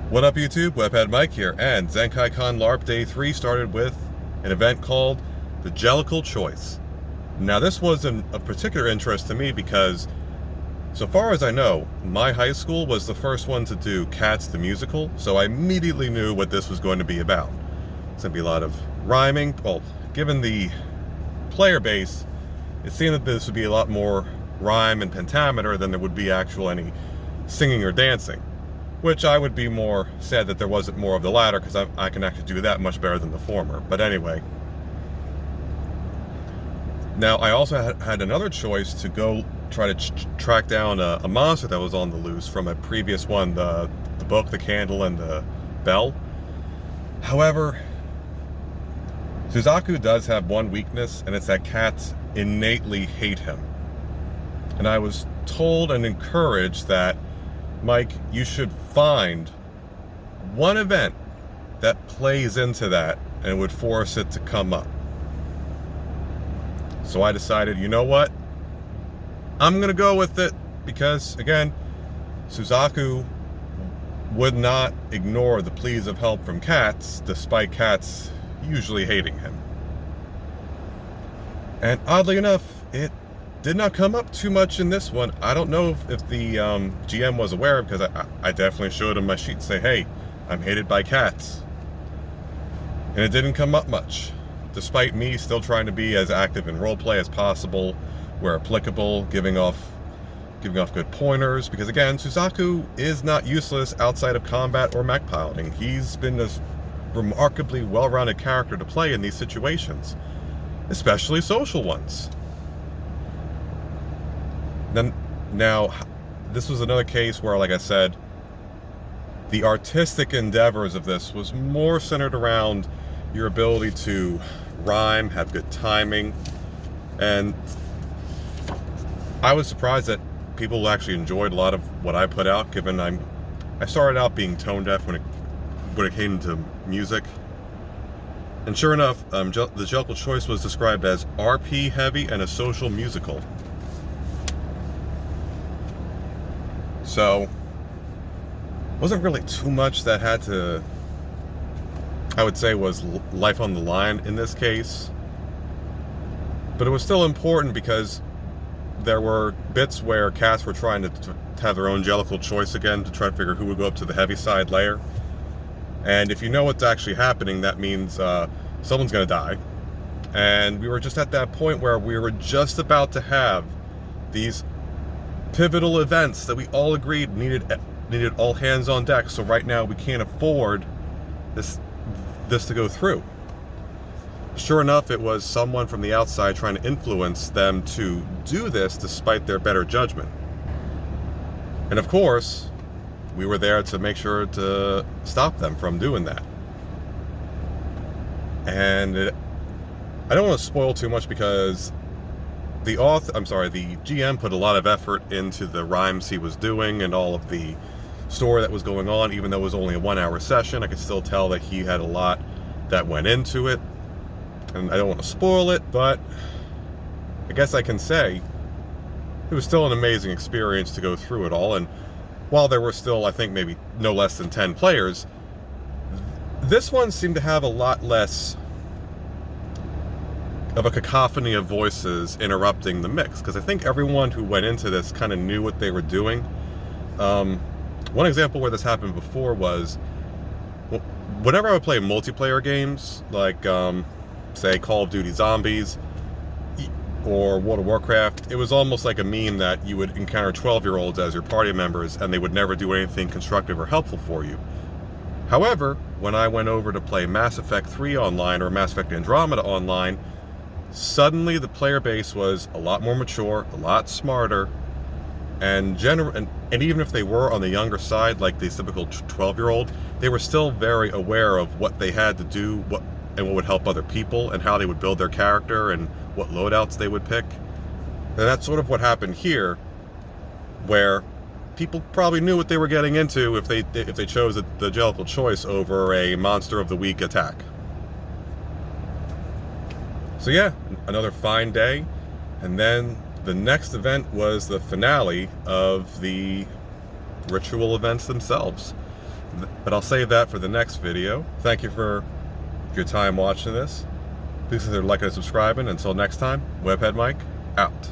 What up YouTube, Webhead Mike here, and Zenkaikon LARP Day 3 started with an event called the Jellicle Choice. Now this was of particular interest to me because, so far as I know, my high school was the first one to do Cats the Musical, so I immediately knew what this was going to be about. It's going to be a lot of rhyming. Well, given the player base, it seemed that this would be a lot more rhyme and pentameter than there would be actual any singing or dancing. Which I would be more sad that there wasn't more of the latter, because I can actually do that much better than the former. But anyway. Now, I also had another choice to go try to track down a monster that was on the loose from a previous one, the book, the candle, and the bell. However, Suzaku does have one weakness, and it's that cats innately hate him. And I was told and encouraged that, Mike, you should find one event that plays into that and would force it to come up. So I decided, you know what? I'm going to go with it because, again, Suzaku would not ignore the pleas of help from cats, despite cats usually hating him. And oddly enough, it did not come up too much in this one. I don't know if the GM was aware, because I definitely showed him my sheet and say, hey, I'm hated by cats. And it didn't come up much, despite me still trying to be as active in roleplay as possible, where applicable, giving off good pointers, because again, Suzaku is not useless outside of combat or mech piloting. He's been a remarkably well-rounded character to play in these situations, especially social ones. Now, this was another case where, like I said, the artistic endeavors of this was more centered around your ability to rhyme, have good timing, and I was surprised that people actually enjoyed a lot of what I put out, given I started out being tone deaf when it came to music. And sure enough, the Jellicle Choice was described as RP heavy and a social musical. So, wasn't really too much that had to, I would say, was life on the line in this case. But it was still important because there were bits where cats were trying to have their own Jellicle Choice again to try to figure who would go up to the Heaviside Layer. And if you know what's actually happening, that means someone's going to die. And we were just at that point where we were just about to have these pivotal events that we all agreed needed all hands on deck. So right now we can't afford this to go through. Sure enough, it was someone from the outside trying to influence them to do this despite their better judgment. And of course, we were there to make sure to stop them from doing that. And I don't want to spoil too much because the GM put a lot of effort into the rhymes he was doing and all of the story that was going on. Even though it was only a 1-hour session, I could still tell that he had a lot that went into it. And I don't want to spoil it, but I guess I can say it was still an amazing experience to go through it all. And while there were still, I think, maybe no less than 10 players, this one seemed to have a lot less of a cacophony of voices interrupting the mix, because I think everyone who went into this kind of knew what they were doing. One example where this happened before was whenever I would play multiplayer games, like say Call of Duty Zombies or World of Warcraft, it was almost like a meme that you would encounter 12-year-olds as your party members and they would never do anything constructive or helpful for you. However, when I went over to play Mass Effect 3 online or Mass Effect Andromeda online, suddenly the player base was a lot more mature, a lot smarter, and even if they were on the younger side, like the typical 12-year-old, they were still very aware of what they had to do, what would help other people, and how they would build their character, and what loadouts they would pick. And that's sort of what happened here, where people probably knew what they were getting into if they chose the Jellicle Choice over a Monster of the Week attack. So yeah, another fine day. And then the next event was the finale of the ritual events themselves. but I'll save that for the next video. Thank you for your time watching this. Please consider liking and subscribing. Until next time, Webhead Mike, out.